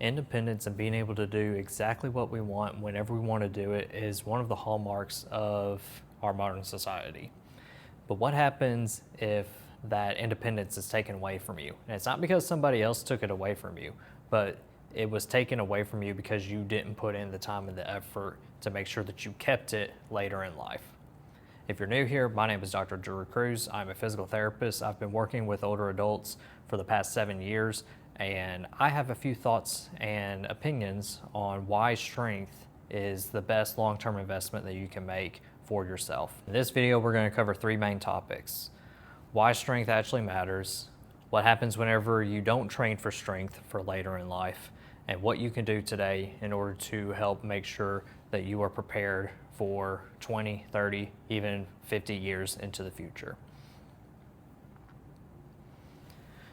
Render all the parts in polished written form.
Independence and being able to do exactly what we want whenever we want to do it is one of the hallmarks of our modern society. But what happens if that independence is taken away from you? And it's not because somebody else took it away from you, but it was taken away from you because you didn't put in the time and the effort to make sure that you kept it later in life. If you're new here, my name is Dr. Drew Cruz. I'm a physical therapist. I've been working with older adults for the past 7 years, and I have a few thoughts and opinions on why strength is the best long-term investment that you can make for yourself. In this video, we're going to cover 3 main topics: why strength actually matters, what happens whenever you don't train for strength for later in life, and what you can do today in order to help make sure that you are prepared for 20, 30, even 50 years into the future.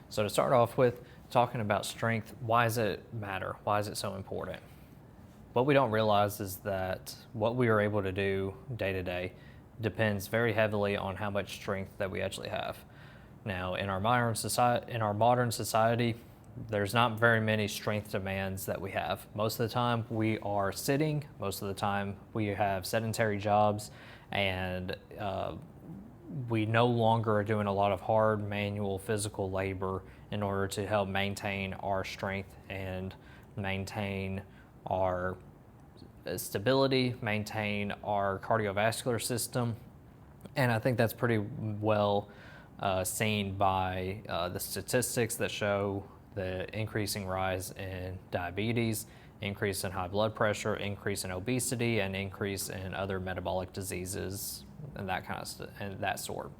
So to start off with, talking about strength, why does it matter? Why is it so important? What we don't realize is that what we are able to do day to day depends very heavily on how much strength that we actually have. Now, in our modern society, there's not very many strength demands that we have. Most of the time we are sitting, most of the time we have sedentary jobs, and we no longer are doing a lot of hard manual physical labor in order to help maintain our strength and maintain our stability, maintain our cardiovascular system. And I think that's pretty well seen by the statistics that show the increasing rise in diabetes, increase in high blood pressure, increase in obesity, and increase in other metabolic diseases and that kind of and that sort.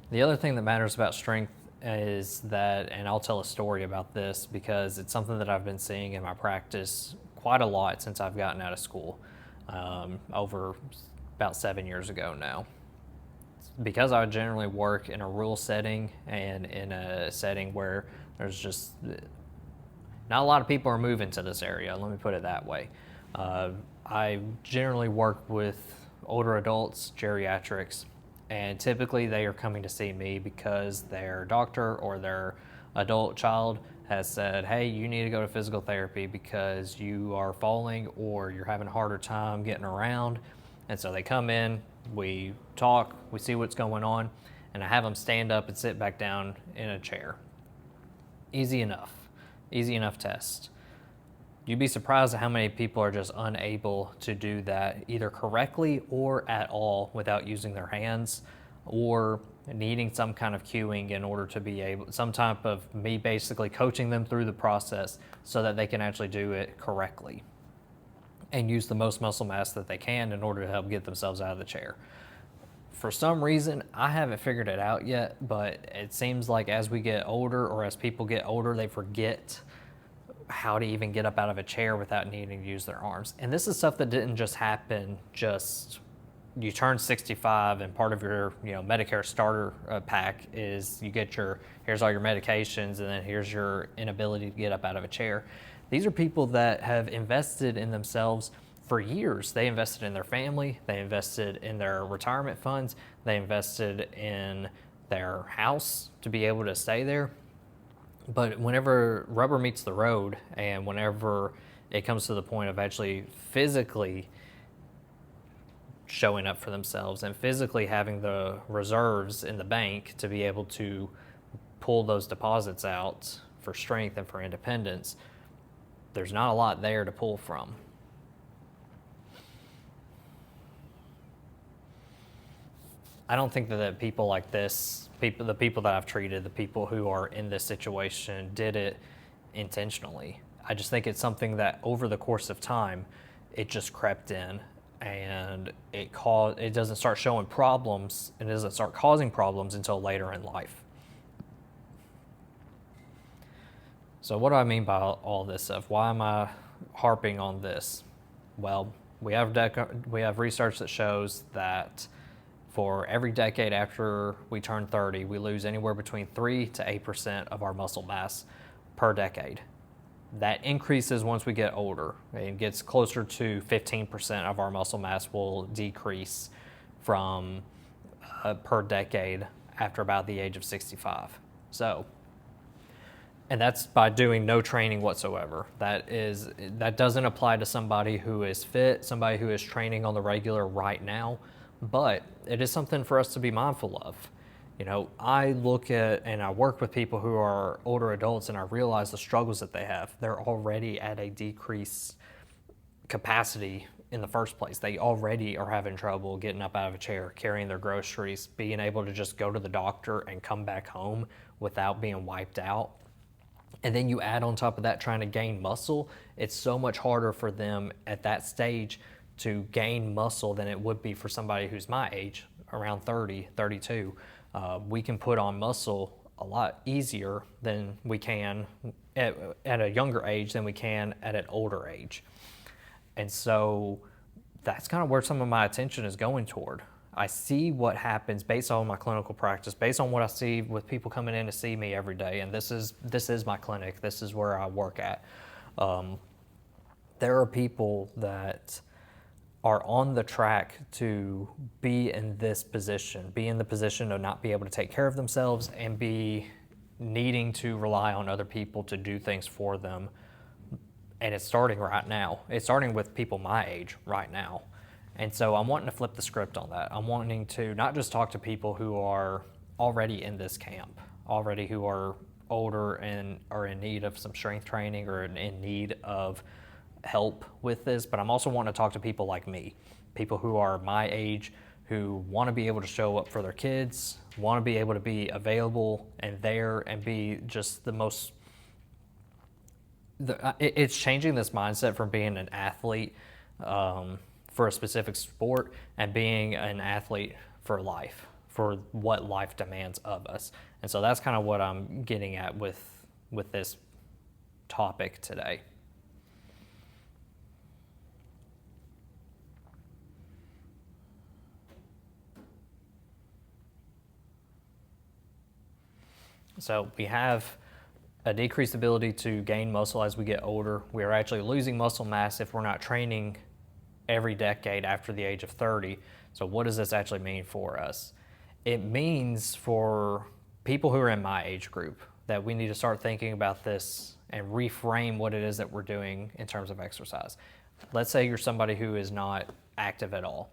The other thing that matters about strength is that, and I'll tell a story about this because it's something that I've been seeing in my practice quite a lot since I've gotten out of school, over about 7 years ago now. Because I generally work in a rural setting and in a setting where there's just not a lot of people are moving to this area, let me put it that way. I generally work with older adults, geriatrics, and typically they are coming to see me because their doctor or their adult child has said, hey, you need to go to physical therapy because you are falling or you're having a harder time getting around. And so they come in, we talk, we see what's going on, and I have them stand up and sit back down in a chair. Easy enough test. You'd be surprised at how many people are just unable to do that either correctly or at all without using their hands, or needing some kind of cueing in order to be able, some type of me basically coaching them through the process so that they can actually do it correctly and use the most muscle mass that they can in order to help get themselves out of the chair. For some reason, I haven't figured it out yet, but it seems like as we get older, or as people get older, they forget how to even get up out of a chair without needing to use their arms. And this is stuff that didn't just happen you turn 65 and part of your Medicare starter pack is you get here's all your medications, and then here's your inability to get up out of a chair. These are people that have invested in themselves for years. They invested in their family, they invested in their retirement funds, they invested in their house to be able to stay there. But whenever rubber meets the road and whenever it comes to the point of actually physically showing up for themselves and physically having the reserves in the bank to be able to pull those deposits out for strength and for independence, there's not a lot there to pull from. I don't think that people like this, the people that I've treated, the people who are in this situation, did it intentionally. I just think it's something that over the course of time, it just crept in, and it doesn't start showing problems, and it doesn't start causing problems until later in life. So what do I mean by all this stuff? Why am I harping on this? Well, we have research that shows that for every decade after we turn 30, we lose anywhere between 3 to 8% of our muscle mass per decade. That increases once we get older. It gets closer to 15% of our muscle mass will decrease from per decade after about the age of 65. So And that's by doing no training whatsoever. That doesn't apply to somebody who is fit, somebody who is training on the regular right now, but it is something for us to be mindful of. You know, I look at and I work with people who are older adults, and I realize the struggles that they have. They're already at a decreased capacity in the first place. They already are having trouble getting up out of a chair, carrying their groceries, being able to just go to the doctor and come back home without being wiped out. And then you add on top of that trying to gain muscle. It's so much harder for them at that stage to gain muscle than it would be for somebody who's my age, around 30, 32. We can put on muscle a lot easier than we can at a younger age than we can at an older age. And so that's kind of where some of my attention is going toward. I see what happens based on my clinical practice, based on what I see with people coming in to see me every day. And this is my clinic. This is where I work at. There are people that are on the track to be in this position, be in the position of not be able to take care of themselves and be needing to rely on other people to do things for them. And it's starting right now. It's starting with people my age right now. And so I'm wanting to flip the script on that. I'm wanting to not just talk to people who are already in this camp, already who are older and are in need of some strength training or in need of help with this, but I'm also wanting to talk to people like me, people who are my age, who want to be able to show up for their kids, want to be able to be available and there and be just the most, it's changing this mindset from being an athlete for a specific sport and being an athlete for life, for what life demands of us. And so that's kind of what I'm getting at with this topic today. So we have a decreased ability to gain muscle as we get older. We are actually losing muscle mass if we're not training every decade after the age of 30. So what does this actually mean for us? It means for people who are in my age group that we need to start thinking about this and reframe what it is that we're doing in terms of exercise. Let's say you're somebody who is not active at all.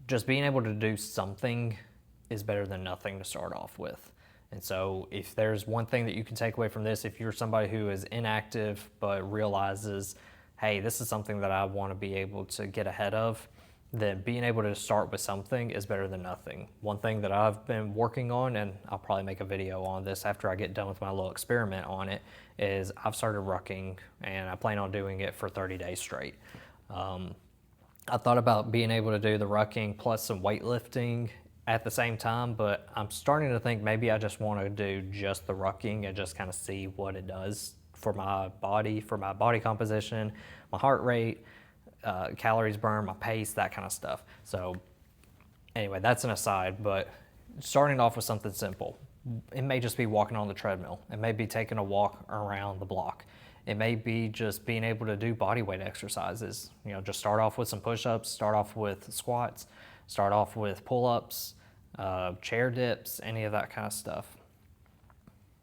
Just being able to do something is better than nothing to start off with. And so if there's one thing that you can take away from this, if you're somebody who is inactive but realizes, hey, this is something that I want to be able to get ahead of, then being able to start with something is better than nothing. One thing that I've been working on, and I'll probably make a video on this after I get done with my little experiment on it, is I've started rucking, and I plan on doing it for 30 days straight. I thought about being able to do the rucking plus some weightlifting at the same time, but I'm starting to think maybe I just want to do just the rucking and just kind of see what it does for my body composition, my heart rate, calories burned, my pace, that kind of stuff. So anyway, that's an aside, but starting off with something simple. It may just be walking on the treadmill. It may be taking a walk around the block. It may be just being able to do body weight exercises. You know, just start off with some push-ups, start off with squats, start off with pull-ups, chair dips, any of that kind of stuff.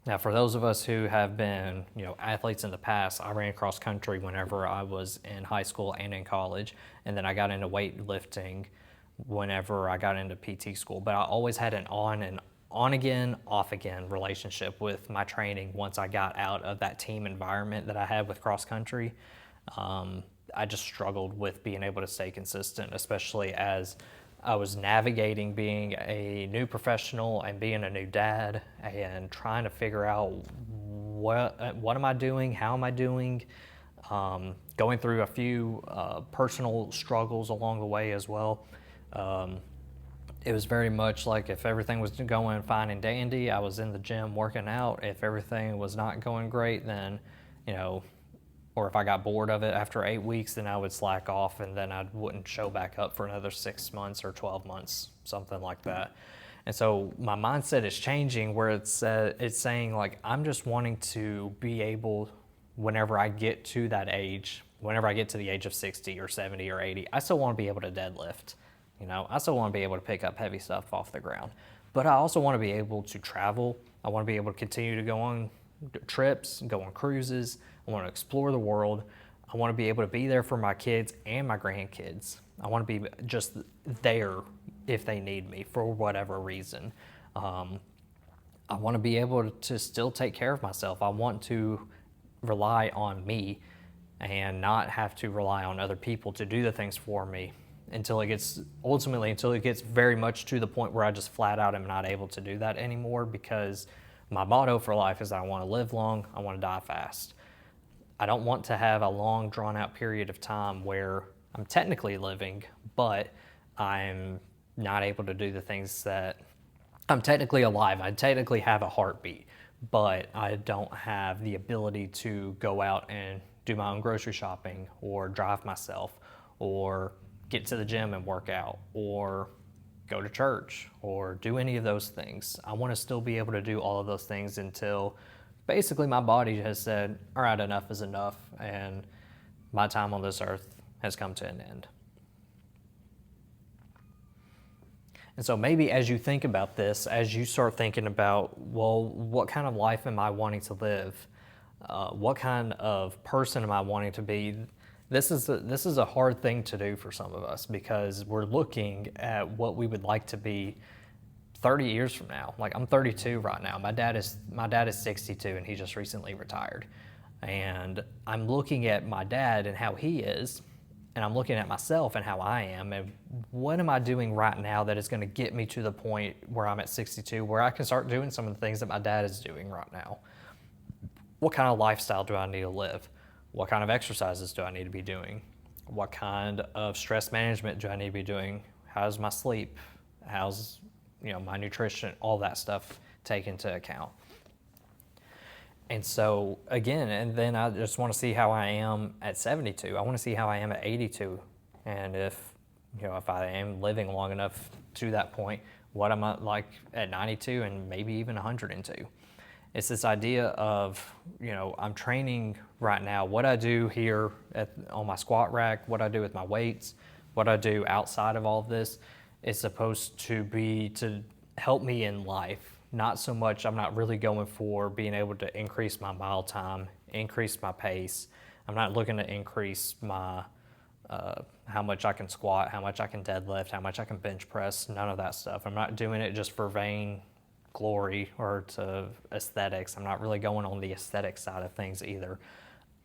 Now, for those of us who have been, athletes in the past, I ran cross country whenever I was in high school and in college, and then I got into weightlifting whenever I got into PT school. But I always had an on again, off again relationship with my training once I got out of that team environment that I had with cross country. I just struggled with being able to stay consistent, especially as I was navigating being a new professional and being a new dad and trying to figure out what am I doing, how am I doing, going through a few personal struggles along the way as well. It was very much like if everything was going fine and dandy, I was in the gym working out. If everything was not going great, then, or if I got bored of it after 8 weeks, then I would slack off and then I wouldn't show back up for another 6 months or 12 months, something like that. And so my mindset is changing where it's saying like, I'm just wanting to be able, whenever I get to that age, whenever I get to the age of 60 or 70 or 80, I still want to be able to deadlift. I still want to be able to pick up heavy stuff off the ground, but I also want to be able to travel. I want to be able to continue to go on trips, go on cruises. I want to explore the world. I want to be able to be there for my kids and my grandkids. I want to be just there if they need me for whatever reason. I want to be able to still take care of myself. I want to rely on me and not have to rely on other people to do the things for me until it gets very much to the point where I just flat out am not able to do that anymore, because my motto for life is that I want to live long, I want to die fast. I don't want to have a long drawn out period of time where I'm technically living, but I'm not able to do the things that I'm technically alive. I technically have a heartbeat, but I don't have the ability to go out and do my own grocery shopping or drive myself or get to the gym and work out or go to church or do any of those things. I want to still be able to do all of those things until basically my body has said, all right, enough is enough, and my time on this earth has come to an end. And so maybe as you think about this, as you start thinking about, well, what kind of life am I wanting to live? What kind of person am I wanting to be? This is a hard thing to do for some of us, because we're looking at what we would like to be 30 years from now. Like, I'm 32 right now. My dad is 62, and he just recently retired. And I'm looking at my dad and how he is, and I'm looking at myself and how I am, and what am I doing right now that is going to get me to the point where I'm at 62, where I can start doing some of the things that my dad is doing right now? What kind of lifestyle do I need to live? What kind of exercises do I need to be doing? What kind of stress management do I need to be doing? How's my sleep? How's my nutrition? All that stuff take into account. And so again, and then I just want to see how I am at 72. I want to see how I am at 82. And if I am living long enough to that point, what am I like at 92 and maybe even 102? It's this idea of, I'm training right now. What I do here on my squat rack, what I do with my weights, what I do outside of all of this is supposed to be to help me in life. Not so much, I'm not really going for being able to increase my mile time, increase my pace. I'm not looking to increase my how much I can squat, how much I can deadlift, how much I can bench press, none of that stuff. I'm not doing it just for vain glory or to aesthetics. I'm not really going on the aesthetic side of things either.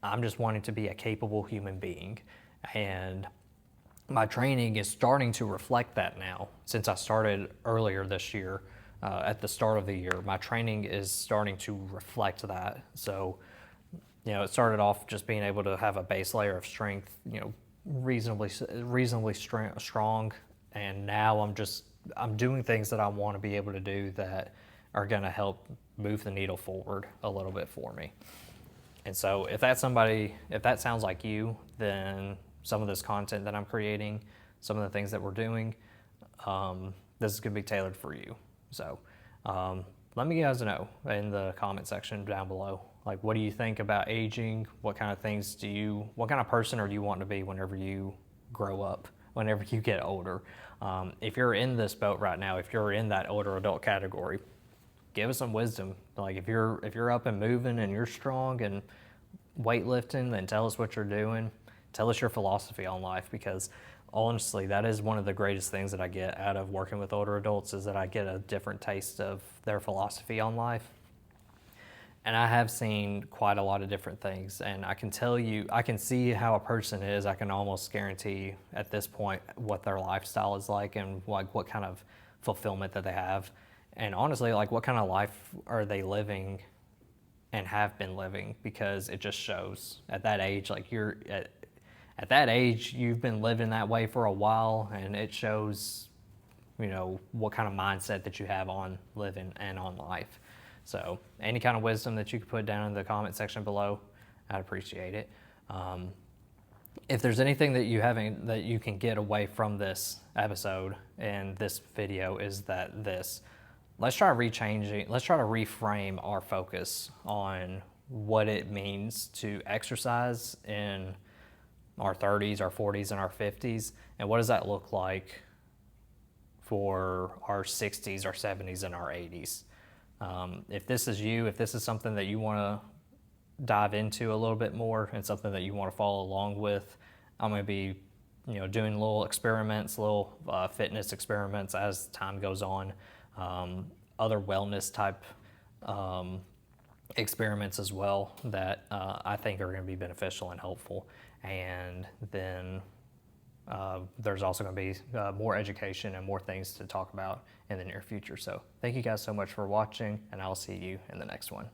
I'm just wanting to be a capable human being. And my training is starting to reflect that now. Since I started earlier this year, at the start of the year, my training is starting to reflect that. So, it started off just being able to have a base layer of strength, reasonably strong. And now I'm doing things that I want to be able to do that are going to help move the needle forward a little bit for me. And so if that sounds like you, then some of this content that I'm creating, some of the things that we're doing, this is going to be tailored for you. So let me guys know in the comment section down below. Like, what do you think about aging? What kind of person are you wanting to be whenever you grow up, whenever you get older? If you're in this boat right now, if you're in that older adult category, give us some wisdom. Like, if you're up and moving and you're strong and weightlifting, then tell us what you're doing. Tell us your philosophy on life, because honestly, that is one of the greatest things that I get out of working with older adults, is that I get a different taste of their philosophy on life. And I have seen quite a lot of different things, and I can tell you, I can see how a person is. I can almost guarantee at this point what their lifestyle is like, and like what kind of fulfillment that they have. And honestly, like, what kind of life are they living and have been living, because it just shows at that age. Like, at that age, you've been living that way for a while, and it shows, what kind of mindset that you have on living and on life. So any kind of wisdom that you could put down in the comment section below, I'd appreciate it. If there's anything that you can get away from this episode and this video, is that let's try to reframe our focus on what it means to exercise in our 30s, our 40s, and our 50s, and what does that look like for our 60s, our 70s, and our 80s. If this is you, if this is something that you want to dive into a little bit more and something that you want to follow along with, I'm going to be, doing little experiments, little fitness experiments as time goes on, other wellness type experiments as well that I think are going to be beneficial and helpful. And then there's also going to be more education and more things to talk about in the near future. So thank you guys so much for watching, and I'll see you in the next one.